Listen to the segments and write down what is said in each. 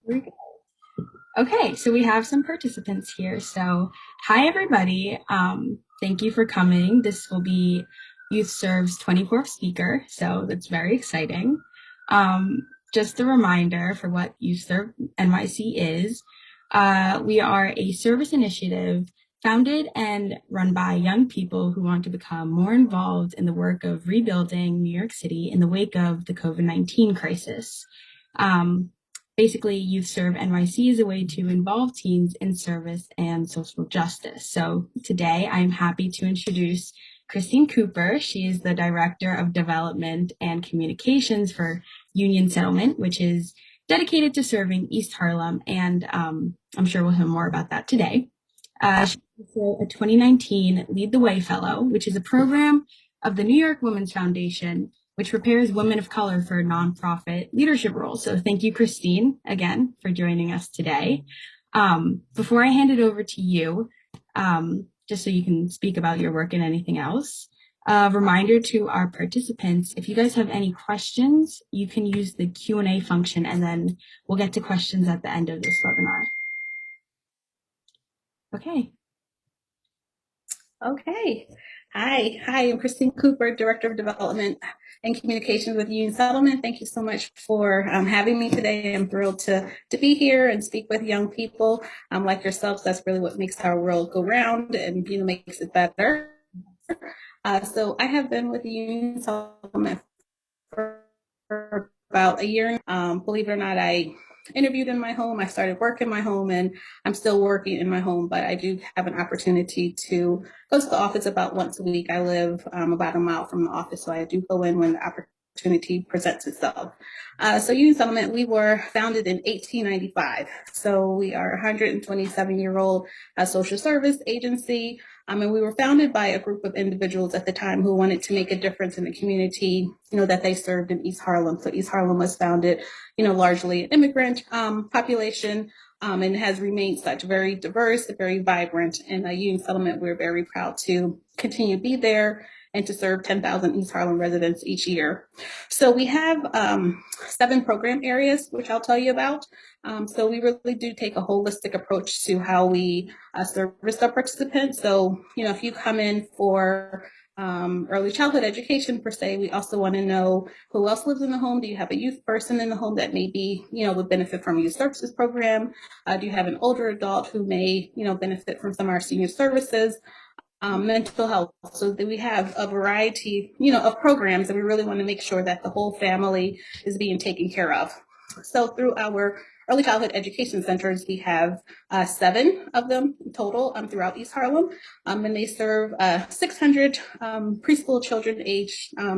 Here we go. Okay, so we have some participants here. So, hi everybody. Thank you for coming. This will be YouthServe's 24th speaker, so that's very exciting. Um, just a reminder for what YouthServe NYC is. We are a service initiative founded and run by young people who want to become more involved in the work of rebuilding New York City in the wake of the COVID-19 crisis. Um, Basically, YouthServe NYC is a way to involve teens in service and social justice. So today I'm happy to introduce Kristine Cooper. She is the Director of Development and Communications for Union Settlement, which is dedicated to serving East Harlem. And I'm sure we'll hear more about that today. She's also a 2019 Lead the Way Fellow, which is a program of the New York Women's Foundation, which prepares women of color for nonprofit leadership roles. So thank you, Kristine, again, for joining us today. Before I hand it over to you, just so you can speak about your work and anything else, a reminder to our participants, if you guys have any questions, you can use the Q&A function, and then we'll get to questions at the end of this webinar. Okay. Okay. Hi, I'm Kristine Cooper, Director of Development and Communications with Union Settlement. Thank you so much for having me today. I'm thrilled to be here and speak with young people like yourselves. That's really what makes our world go round and makes it better. So I have been with Union Settlement for about a year. Believe it or not, I interviewed in my home. I started work in my home, and I'm still working in my home, but I do have an opportunity to go to the office about once a week. I live about a mile from the office, so I do go in when the opportunity presents itself. So Youth Settlement, we were founded in 1895. So we are a 127-year-old social service agency. And we were founded by a group of individuals at the time who wanted to make a difference in the community, that they served in East Harlem. So East Harlem was founded, largely an immigrant population, and has remained such very diverse, very vibrant. And Union Settlement, we're very proud to continue to be there and to serve 10,000 East Harlem residents each year. So we have 7 program areas, which I'll tell you about. So we really do take a holistic approach to how we service our participants. So, if you come in for early childhood education per se, we also want to know who else lives in the home. Do you have a youth person in the home that maybe, would benefit from a youth services program? Do you have an older adult who may, benefit from some of our senior services? Mental health. So that we have a variety, of programs, and we really want to make sure that the whole family is being taken care of. So through our early childhood education centers, we have 7 of them total throughout East Harlem, and they serve 600 preschool children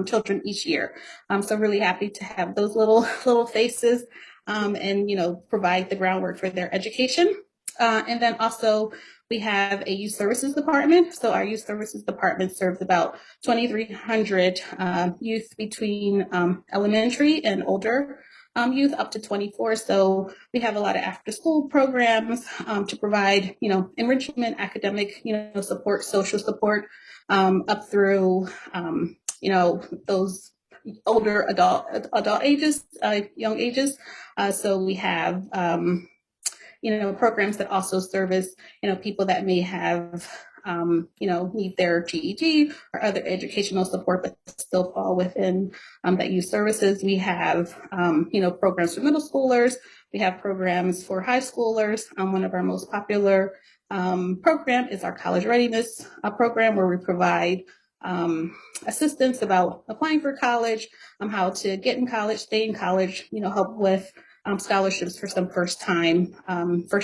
children each year. So really happy to have those little faces and provide the groundwork for their education. And then also we have a youth services department. So our youth services department serves about 2,300 youth between elementary and older youth up to 24. So we have a lot of after school programs to provide, enrichment, academic, support, social support up through, those older adult ages, young ages. So we have, programs that also service, people that may have, need their GED or other educational support, but still fall within that youth services. We have, programs for middle schoolers. We have programs for high schoolers. One of our most popular program is our college readiness program, where we provide assistance about applying for college, how to get in college, stay in college, help with scholarships for some first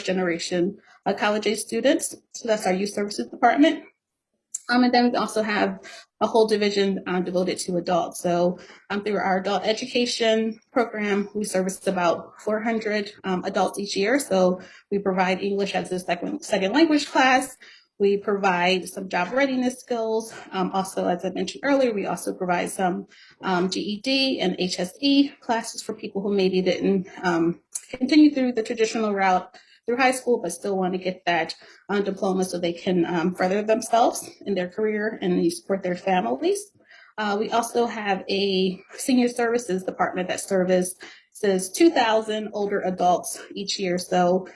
generation college age students. So that's our youth services department. And then we also have a whole division devoted to adults. So through our adult education program, we service about 400 adults each year. So we provide English as a second language class. We provide some job readiness skills. Also, as I mentioned earlier, we also provide some GED and HSE classes for people who maybe didn't continue through the traditional route through high school, but still want to get that diploma so they can further themselves in their career and support their families. We also have a senior services department that services 2,000 older adults each year. So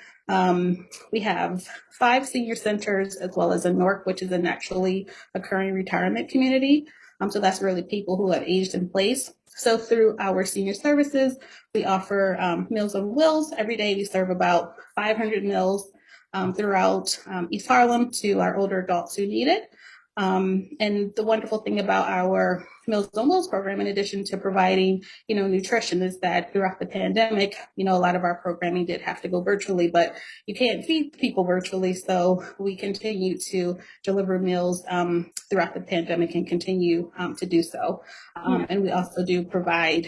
we have 5 senior centers as well as a NORC, which is a naturally occurring retirement community. So that's really people who have aged in place. So through our senior services, we offer Meals on Wheels. Every day we serve about 500 meals throughout East Harlem to our older adults who need it. And the wonderful thing about our Meals on Wheels program, in addition to providing, nutrition, is that throughout the pandemic, a lot of our programming did have to go virtually, but you can't feed people virtually. So we continue to deliver meals throughout the pandemic and continue to do so. Yeah. And we also do provide,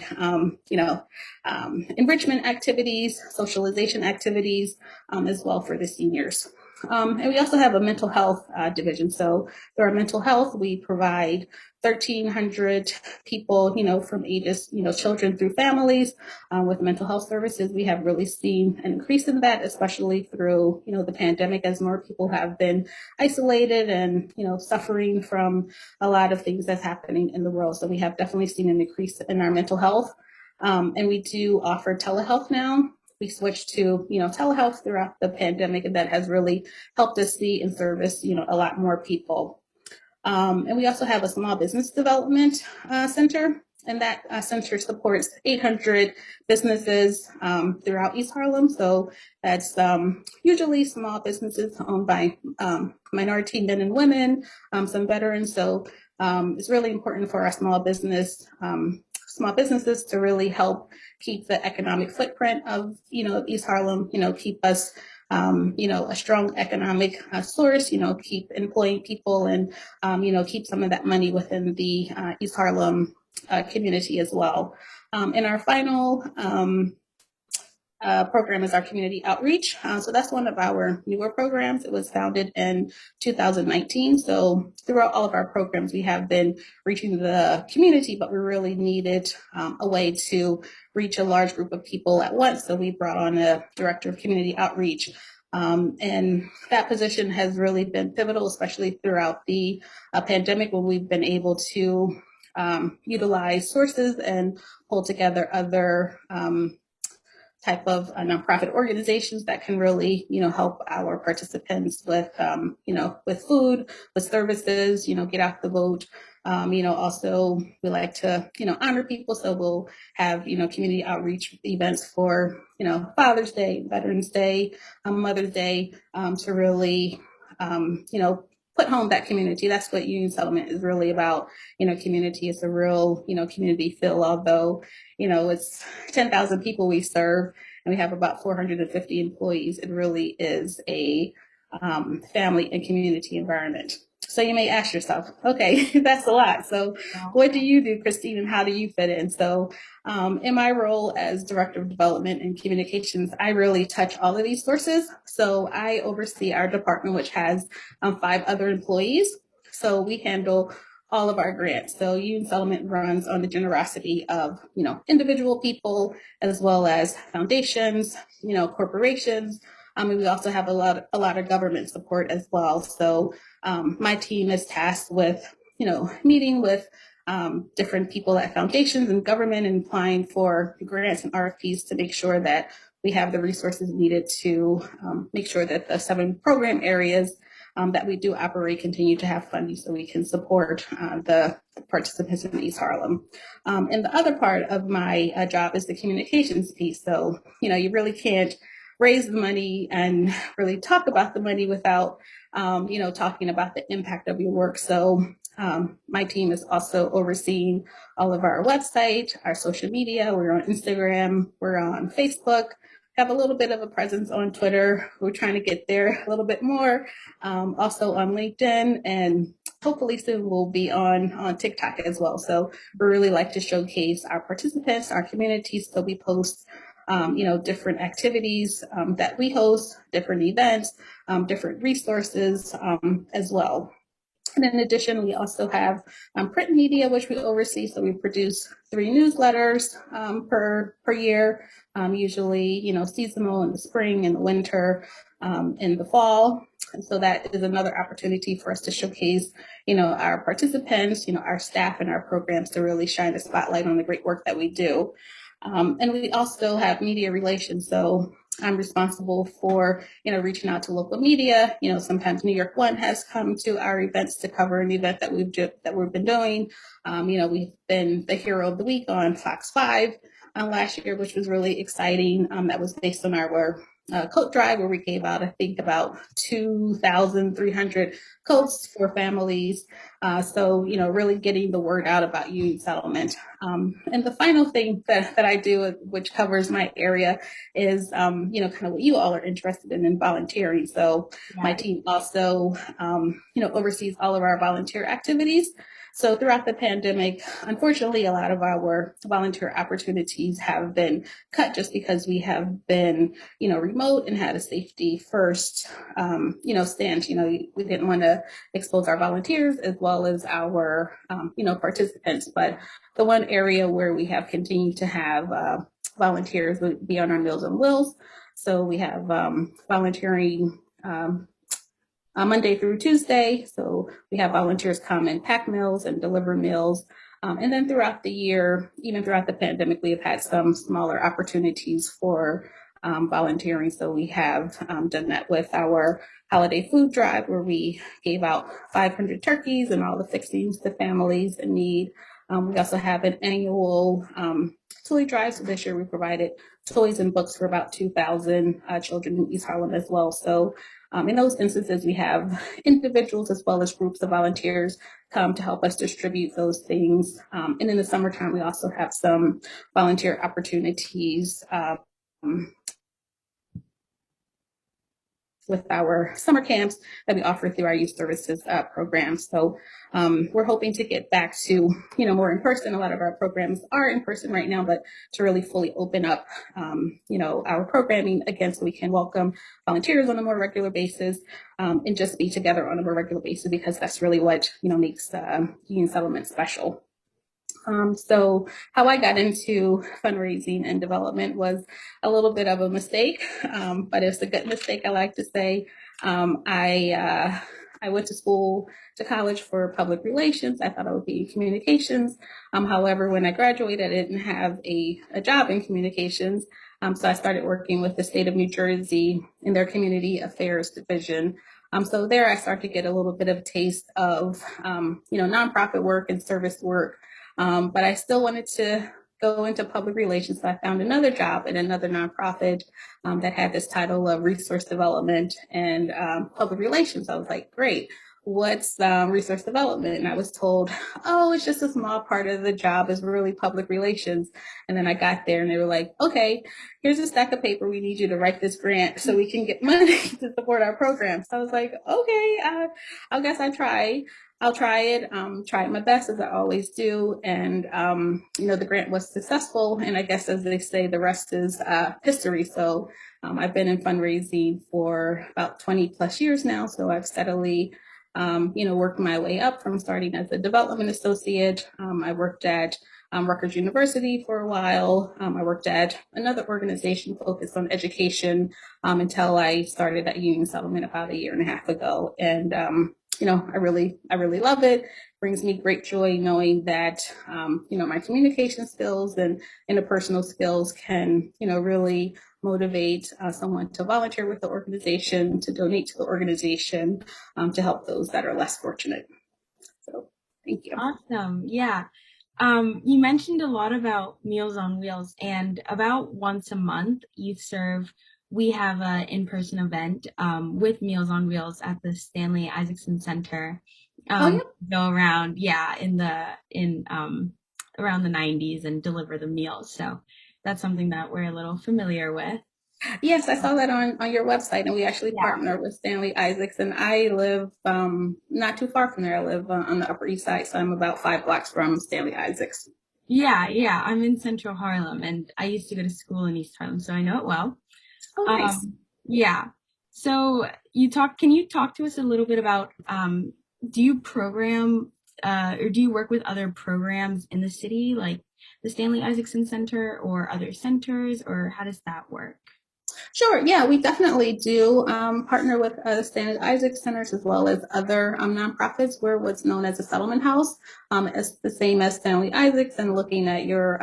enrichment activities, socialization activities, as well for the seniors. And we also have a mental health division. So through our mental health, we provide 1,300 people, from ages, children through families with mental health services. We have really seen an increase in that, especially through, the pandemic, as more people have been isolated and, suffering from a lot of things that's happening in the world. So we have definitely seen an increase in our mental health. And we do offer telehealth now. We switched to, telehealth throughout the pandemic, and that has really helped us see and service, a lot more people. And we also have a small business development center, and that center supports 800 businesses throughout East Harlem. So that's usually small businesses owned by minority men and women, some veterans. So it's really important for our small businesses to really help keep the economic footprint of, East Harlem, keep us a strong economic source, keep employing people and, keep some of that money within the East Harlem community as well. And our final program is our community outreach. So that's one of our newer programs. It was founded in 2019. So throughout all of our programs, we have been reaching the community, but we really needed a way to reach a large group of people at once. So we brought on a director of community outreach. And that position has really been pivotal, especially throughout the pandemic, when we've been able to utilize sources and pull together other type of nonprofit organizations that can really, help our participants with, with food, with services, get out the vote. Also we like to, honor people. So we'll have, community outreach events for, Father's Day, Veterans Day, Mother's Day, to really, put home that community. That's what Union Settlement is really about. Community is a real, community feel, although, it's 10,000 people we serve and we have about 450 employees. It really is a family and community environment. So you may ask yourself, okay, that's a lot. So what do you do, Kristine, and how do you fit in? So in my role as Director of Development and Communications, I really touch all of these sources. So I oversee our department, which has 5 other employees. So we handle all of our grants. So Youth Settlement runs on the generosity of, individual people as well as foundations, corporations. And we also have a lot of government support as well. So my team is tasked with, meeting with different people at foundations and government and applying for grants and RFPs to make sure that we have the resources needed to make sure that the 7 program areas that we do operate continue to have funding so we can support the participants in East Harlem. And the other part of my job is the communications piece. So, you really can't raise the money and really talk about the money without, talking about the impact of your work. So my team is also overseeing all of our website, our social media. We're on Instagram, we're on Facebook, have a little bit of a presence on Twitter. We're trying to get there a little bit more. Also on LinkedIn, and hopefully soon we'll be on TikTok as well. So we really like to showcase our participants, our communities. So we post, different activities that we host, different events, different resources as well. And in addition, we also have print media, which we oversee. So we produce 3 newsletters per year, usually, seasonal in the spring and the winter, in the fall. And so that is another opportunity for us to showcase, our participants, our staff and our programs to really shine a spotlight on the great work that we do. And we also have media relations. So I'm responsible for, reaching out to local media. Sometimes New York One has come to our events to cover an event that we've been doing. We've been the hero of the week on Fox 5 last year, which was really exciting. That was based on our coat drive, where we gave out, I think, about 2,300 coats for families. Really getting the word out about youth settlement. And the final thing that I do, which covers my area, is, kind of what you all are interested in volunteering. So my Yeah. team also, oversees all of our volunteer activities. So throughout the pandemic, unfortunately, a lot of our volunteer opportunities have been cut just because we have been, remote and had a safety first, stance. We didn't want to expose our volunteers as well as our, participants. But the one area where we have continued to have volunteers would be on our Meals on Wheels. So we have volunteering Monday through Tuesday. So we have volunteers come and pack meals and deliver meals. And then throughout the year, even throughout the pandemic, we have had some smaller opportunities for volunteering. So we have done that with our holiday food drive, where we gave out 500 turkeys and all the fixings to families in need. We also have an annual toy drive. So this year we provided toys and books for about 2,000 children in East Harlem as well. So in those instances, we have individuals as well as groups of volunteers come to help us distribute those things. And in the summertime, we also have some volunteer opportunities with our summer camps that we offer through our youth services program. So we're hoping to get back to, more in person. A lot of our programs are in person right now, but to really fully open up, our programming again, so we can welcome volunteers on a more regular basis, and just be together on a more regular basis, because that's really what, makes youth settlement special. So how I got into fundraising and development was a little bit of a mistake, but it's a good mistake, I like to say. I went to college for public relations. I thought I would be in communications. However, when I graduated, I didn't have a job in communications. So I started working with the state of New Jersey in their community affairs division. So there I started to get a little bit of a taste of, nonprofit work and service work. But I still wanted to go into public relations. So I found another job in another nonprofit that had this title of resource development and public relations. I was like, great. What's resource development? And I was told, oh, it's just a small part of the job is really public relations. And then I got there and they were like, okay, here's a stack of paper. We need you to write this grant so we can get money to support our program. So I was like, okay, I guess I'll try it, try my best as I always do. And, the grant was successful. And I guess, as they say, the rest is history. So I've been in fundraising for about 20 plus years now. So I've steadily, worked my way up from starting as a development associate. I worked at Rutgers University for a while. I worked at another organization focused on education until I started at Union Settlement about a year and a half ago. And I really love it. Brings me great joy knowing that, my communication skills and interpersonal skills can, really motivate someone to volunteer with the organization, to donate to the organization, to help those that are less fortunate. So thank you. Awesome. Yeah. You mentioned a lot about Meals on Wheels, and about once a month, YouthServe, we have an in-person event with Meals on Wheels at the Stanley Isaacson Center. Oh, yeah. Go around, yeah, in around the 90s and deliver the meals. So that's something that we're a little familiar with. Yes, I saw that on your website, and we actually Yeah. partner with Stanley Isaacs. And I live not too far from there. I live on the Upper East Side, so I'm about 5 blocks from Stanley Isaacs. Yeah, yeah. I'm in Central Harlem and I used to go to school in East Harlem, so I know it well. Oh, nice. Yeah. So can you talk to us a little bit about do you program or do you work with other programs in the city, like the Stanley Isaacson Center or other centers, or how does that work? Sure. Yeah, we definitely do partner with Stanley Isaac Centers as well as other nonprofits. We're what's known as a settlement house. It's the same as Stanley Isaacs, and looking at your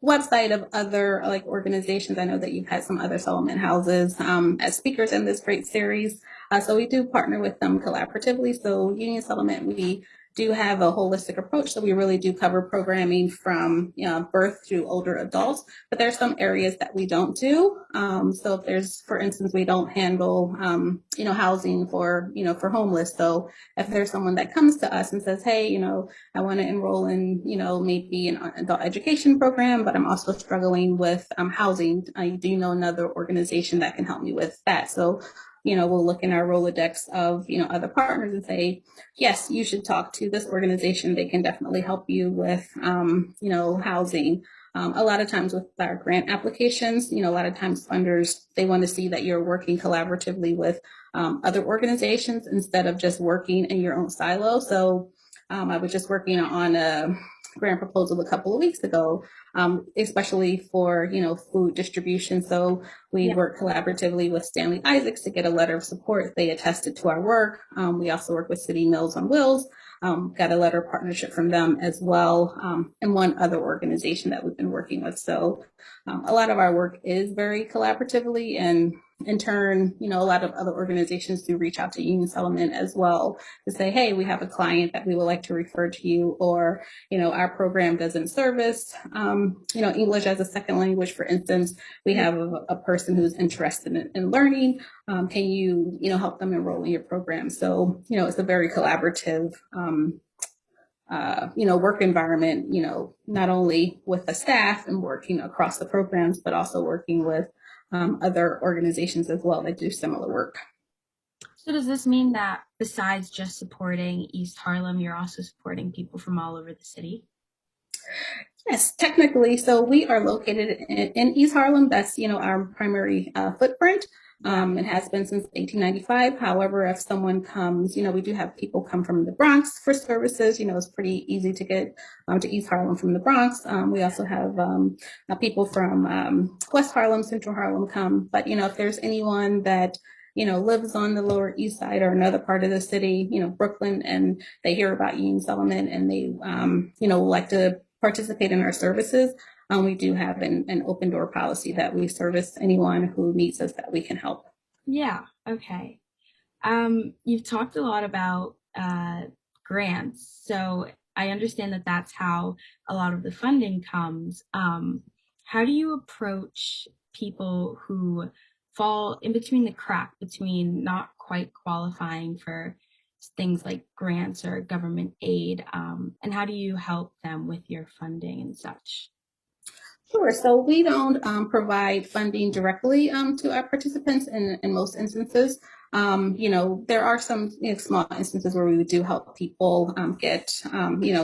website of other like organizations. I know that you've had some other settlement houses as speakers in this great series. So we do partner with them collaboratively. So Union Settlement, we do have a holistic approach. So we really do cover programming from birth to older adults, but there's some areas that we don't do. So if there's, for instance, we don't handle, housing for homeless. So if there's someone that comes to us and says, hey, I want to enroll in, maybe an adult education program, but I'm also struggling with housing. Do you know another organization that can help me with that? So, we'll look in our Rolodex of, other partners and say, yes, you should talk to this organization. They can definitely help you with, housing. A lot of times with our grant applications, a lot of times funders, they want to see that you're working collaboratively with other organizations instead of just working in your own silo. So I was just working on a grant proposal a couple of weeks ago, especially for, food distribution. So we Yeah. work collaboratively with Stanley Isaacs to get a letter of support. They attested to our work. We also work with City Meals on Wheels. Got a letter of partnership from them as well, and one other organization that we've been working with. So a lot of our work is very collaboratively, and in turn, a lot of other organizations do reach out to Union Settlement as well to say, hey, we have a client that we would like to refer to you, or, our program doesn't service, English as a second language, for instance. We have a person who's interested in learning. Can you, help them enroll in your program? So, it's a very collaborative, work environment, not only with the staff and working across the programs, but also working with other organizations as well that do similar work. So does this mean that besides just supporting East Harlem, you're also supporting people from all over the city? Yes, technically. So we are located in East Harlem. That's, our primary footprint. Yeah. It has been since 1895. However, if someone comes, we do have people come from the Bronx for services. It's pretty easy to get to East Harlem from the Bronx. We also have people from West Harlem, Central Harlem come. But, if there's anyone that, lives on the Lower East Side or another part of the city, Brooklyn, and they hear about Union Settlement and they, like to participate in our services, we do have an open door policy that we service anyone who meets us that we can help. Yeah. Okay. You've talked a lot about grants, so I understand that that's how a lot of the funding comes. How do you approach people who fall in between the crack between not quite qualifying for things like grants or government aid, and how do you help them with your funding and such? Sure. So we don't provide funding directly to our participants in most instances. There are some small instances where we do help people get,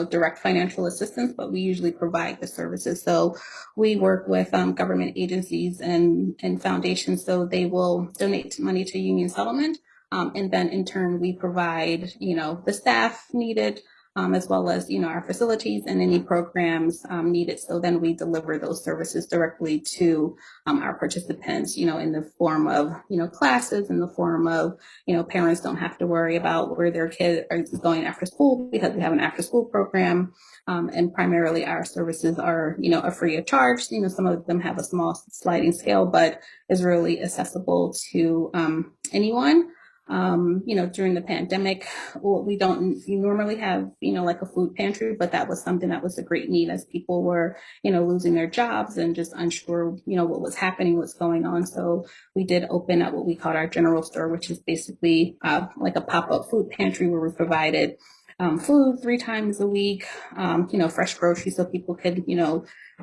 direct financial assistance, but we usually provide the services. So we work with government agencies and foundations, so they will donate money to Union Settlement. And then in turn, we provide, the staff needed, as well as our facilities and any programs needed. So then we deliver those services directly to our participants, in the form of classes, in the form of parents don't have to worry about where their kid is going after school because we have an after school program. And primarily our services are a free of charge. Some of them have a small sliding scale, but is really accessible to anyone. During the pandemic, we don't normally have, like a food pantry, but that was something that was a great need as people were, losing their jobs and just unsure, what was happening, what's going on. So we did open up what we called our general store, which is basically like a pop-up food pantry where we provided food 3 times a week, fresh groceries so people could,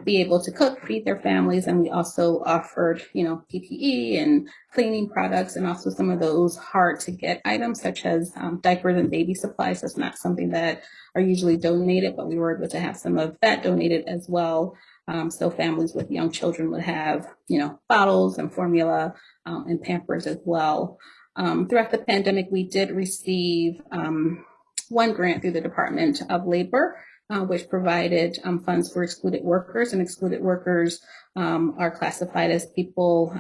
be able to cook, feed their families. And we also offered, PPE and cleaning products and also some of those hard to get items such as diapers and baby supplies. That's not something that are usually donated, but we were able to have some of that donated as well. So families with young children would have, bottles and formula and Pampers as well. Throughout the pandemic, we did receive one grant through the Department of Labor, which provided funds for excluded workers, and excluded workers are classified as people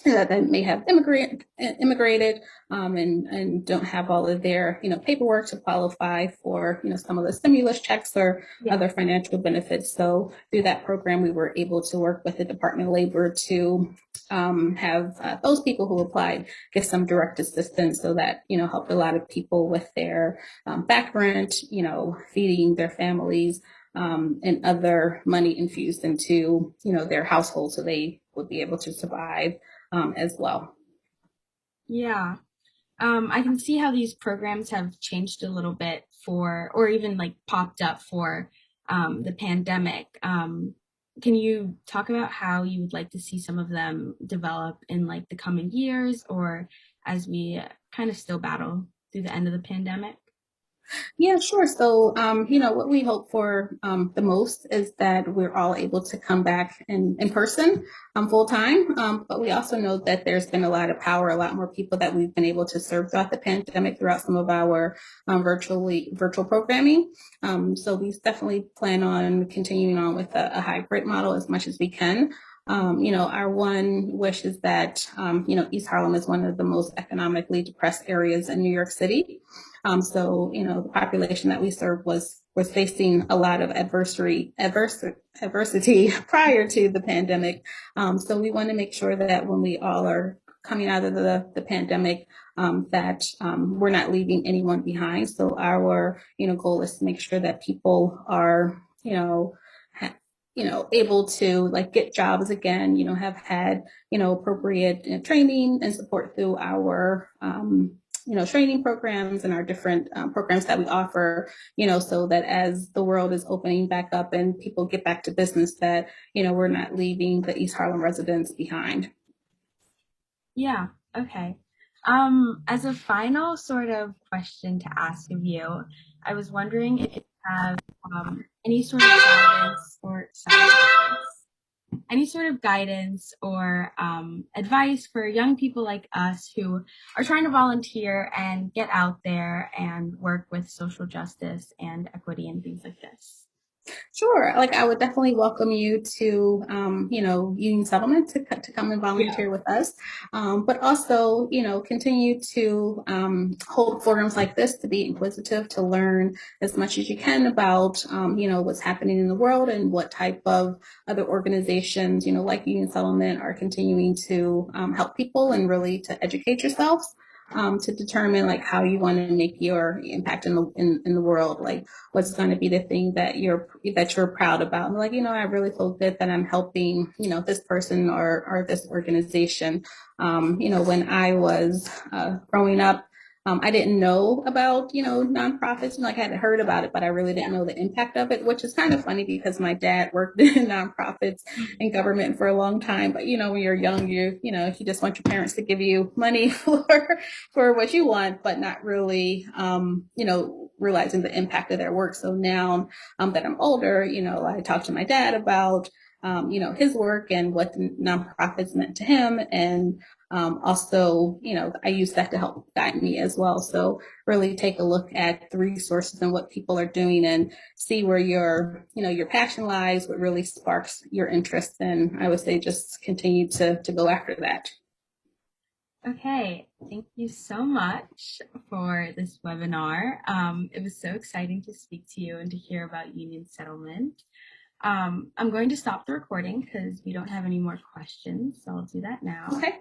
that may have immigrated and don't have all of their paperwork to qualify for some of the stimulus checks or other financial benefits. So through that program, we were able to work with the Department of Labor to have those people who applied get some direct assistance, so that helped a lot of people with their back rent, feeding their families, and other money infused into their household, so they would be able to survive as well. Yeah. I can see how these programs have changed a little bit for, or even like popped up for the pandemic. Can you talk about how you would like to see some of them develop in like the coming years, or as we kind of still battle through the end of the pandemic? Yeah, sure. So, what we hope for the most is that we're all able to come back in person full time. But we also know that there's been a lot of power, a lot more people that we've been able to serve throughout the pandemic, throughout some of our virtual programming. So we definitely plan on continuing on with a hybrid model as much as we can. Our one wish is that, East Harlem is one of the most economically depressed areas in New York City. The population that we served was facing a lot of adversity prior to the pandemic. So we want to make sure that when we all are coming out of the pandemic, that we're not leaving anyone behind. So our goal is to make sure that people are able to like get jobs again, have had appropriate training and support through our training programs and our different programs that we offer, so that as the world is opening back up and people get back to business, that, we're not leaving the East Harlem residents behind. Yeah, okay. As a final sort of question to ask of you, I was wondering if you have any sort of guidance or sorry, any sort of guidance or advice for young people like us who are trying to volunteer and get out there and work with social justice and equity and things like this. Sure. Like I would definitely welcome you to, Union Settlement to come and volunteer with us. But also, continue to hold forums like this, to be inquisitive, to learn as much as you can about, what's happening in the world and what type of other organizations, like Union Settlement are continuing to help people, and really to educate yourselves. To determine like how you want to make your impact in the world, like what's going to be the thing that you're proud about. And like, I really feel good that I'm helping, this person or this organization. When I was growing up, I didn't know about, nonprofits. Like I had heard about it, but I really didn't know the impact of it, which is kind of funny because my dad worked in nonprofits and government for a long time. But, when you're young, you just want your parents to give you money for what you want, but not really, realizing the impact of their work. So now that I'm older, I talk to my dad about, his work and what the nonprofits meant to him. And also, I use that to help guide me as well. So really take a look at the resources and what people are doing, and see where your passion lies, what really sparks your interest. And I would say just continue to go after that. Okay, thank you so much for this webinar. It was so exciting to speak to you and to hear about union settlement. I'm going to stop the recording because we don't have any more questions, so I'll do that now. Okay.